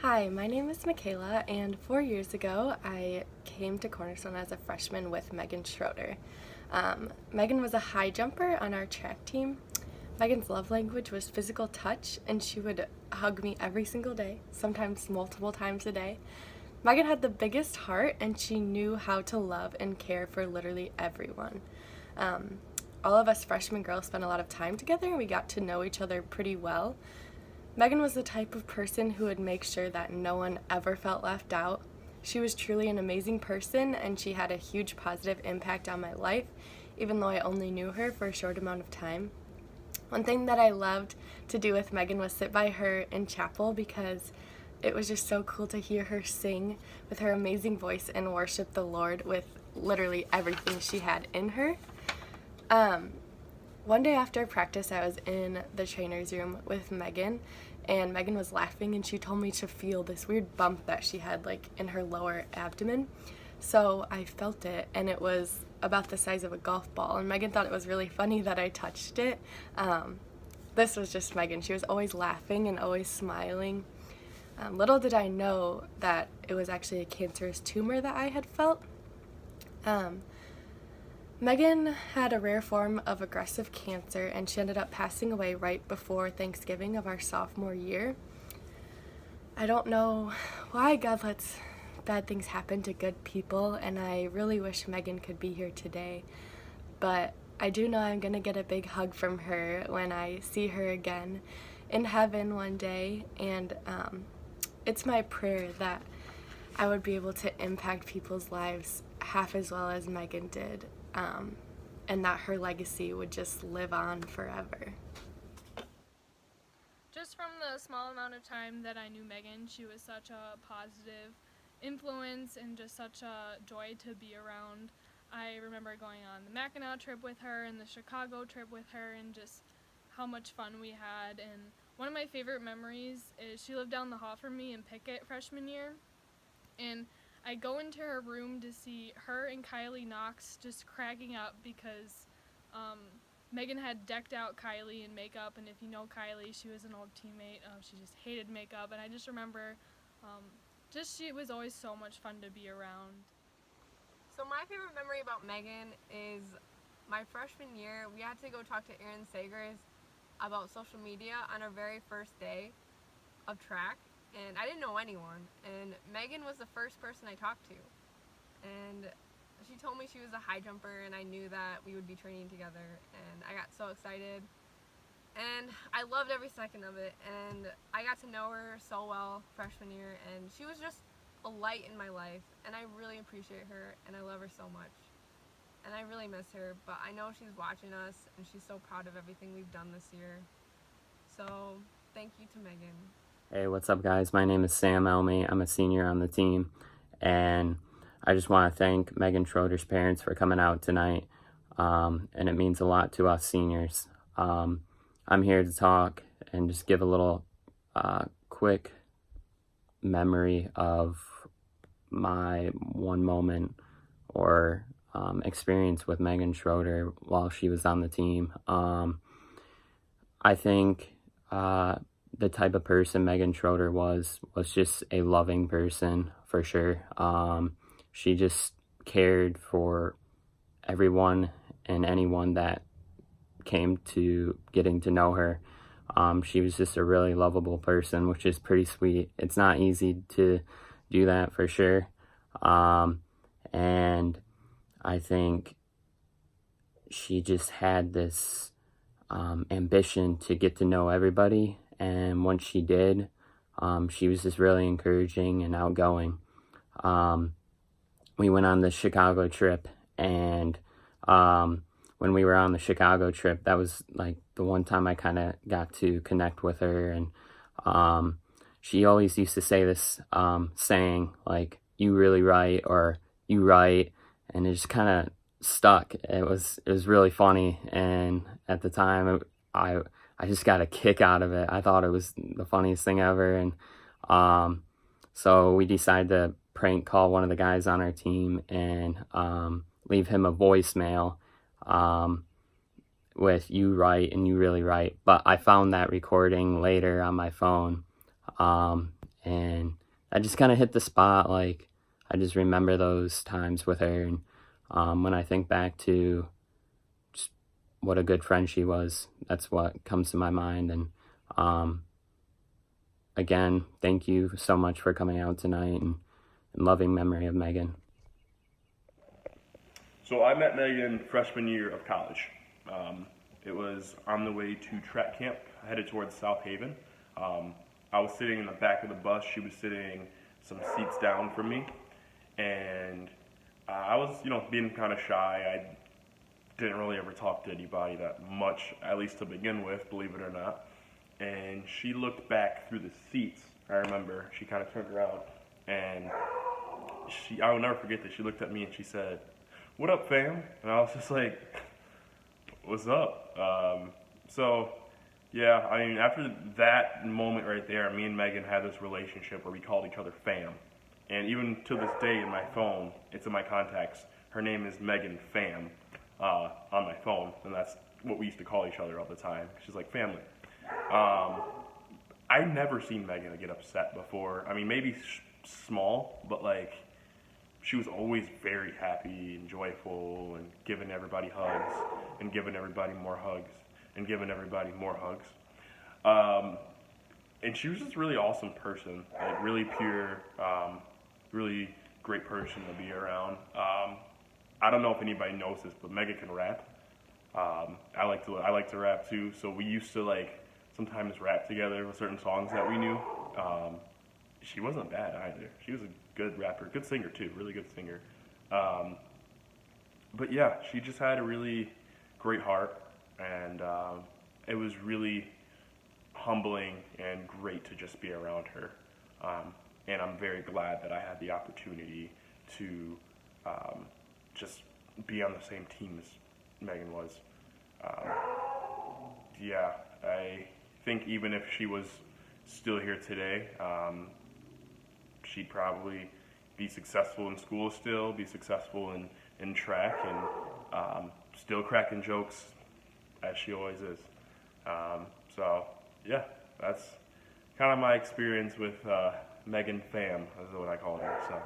Hi, my name is Michaela, and 4 years ago I came to Cornerstone as a freshman with Megan Schroeder. Megan was a high jumper on our track team. Megan's love language was physical touch, and she would hug me every single day, sometimes multiple times a day. Megan had the biggest heart, and she knew how to love and care for literally everyone. Um, all of us freshman girls spent a lot of time together, and we got to know each other pretty well. Megan was the type of person who would make sure that no one ever felt left out. She was truly an amazing person, and she had a huge positive impact on my life, even though I only knew her for a short amount of time. One thing that I loved to do with Megan was sit by her in chapel because it was just so cool to hear her sing with her amazing voice and worship the Lord with literally everything she had in her. One day after practice, I was in the trainer's room with Megan, and Megan was laughing, and she told me to feel this weird bump that she had like in her lower abdomen. So I felt it, and it was about the size of a golf ball, and Megan thought it was really funny that I touched it. This was just Megan. She was always laughing and always smiling. Little did I know that it was actually a cancerous tumor that I had felt. Megan had a rare form of aggressive cancer, and she ended up passing away right before Thanksgiving of our sophomore year. I don't know why God lets bad things happen to good people, and I really wish Megan could be here today. But I do know I'm going to get a big hug from her when I see her again in heaven one day, and it's my prayer that I would be able to impact people's lives half as well as Megan did. And that her legacy would just live on forever. Just from the small amount of time that I knew Megan, she was such a positive influence and just such a joy to be around. I remember going on the Mackinac trip with her and the Chicago trip with her, and just how much fun we had. And one of my favorite memories is she lived down the hall from me in Pickett freshman year, and I go into her room to see her and Kylie Knox just cracking up because Megan had decked out Kylie in makeup, and if you know Kylie, she was an old teammate. She just hated makeup, and I just remember she was always so much fun to be around. So my favorite memory about Megan is my freshman year. We had to go talk to Aaron Sagers about social media on our very first day of track. And I didn't know anyone, and Megan was the first person I talked to, and she told me she was a high jumper, and I knew that we would be training together, and I got so excited, and I loved every second of it, and I got to know her so well freshman year, and she was just a light in my life, and I really appreciate her, and I love her so much, and I really miss her, but I know she's watching us, and she's so proud of everything we've done this year, so thank you to Megan. Hey, what's up, guys? My name is Sam Elmy. I'm a senior on the team, and I just want to thank Megan Schroeder's parents for coming out tonight, and it means a lot to us seniors. I'm here to talk and just give a little quick memory of my one moment or experience with Megan Schroeder while she was on the team. I think the type of person Megan Schroeder was just a loving person, for sure. She just cared for everyone and anyone that came to getting to know her. She was just a really lovable person, which is pretty sweet. It's not easy to do that, for sure. And I think she just had this ambition to get to know everybody. And once she did, she was just really encouraging and outgoing. We went on the Chicago trip, and when we were on the Chicago trip, that was like the one time I kind of got to connect with her. And she always used to say this saying, like, "You really right," or "You right," and it just kind of stuck. It was really funny, and at the time, I just got a kick out of it. I thought it was the funniest thing ever. And so we decided to prank call one of the guys on our team and leave him a voicemail with "You right" and "You really right." But I found that recording later on my phone, and I just kind of hit the spot. Like, I just remember those times with her, and when I think back to just what a good friend she was, that's what comes to my mind. And again, thank you so much for coming out tonight, and loving memory of Megan. So I met Megan freshman year of college. It was on the way to track camp, headed towards South Haven. I was sitting in the back of the bus. She was sitting some seats down from me, and I was, being kind of shy. I didn't really ever talk to anybody that much, at least to begin with, believe it or not. And she looked back through the seats. I remember she kind of turned around, and I will never forget this. She looked at me and she said, "What up, fam?" And I was just like, "What's up?" So, yeah, I mean, after that moment right there, me and Megan had this relationship where we called each other fam. And even to this day in my phone, it's in my contacts. Her name is Megan Fam on my phone, and that's what we used to call each other all the time. She's like family. I never seen Megan get upset before. I mean, maybe small, but like, she was always very happy and joyful and giving everybody hugs and giving everybody more hugs and giving everybody more hugs. And she was just a really awesome person, like really pure, really great person to be around. I don't know if anybody knows this, but Megan can rap. I like to rap too, so we used to like sometimes rap together with certain songs that we knew. She wasn't bad either. She was a good rapper, good singer too, really good singer. But yeah, she just had a really great heart, and it was really humbling and great to just be around her. And I'm very glad that I had the opportunity to just be on the same team as Megan was. Yeah, I think even if she was still here today, she'd probably be successful in school still, be successful in track, and still cracking jokes as she always is. So yeah, that's kind of my experience with Megan Fam, is what I call her. So.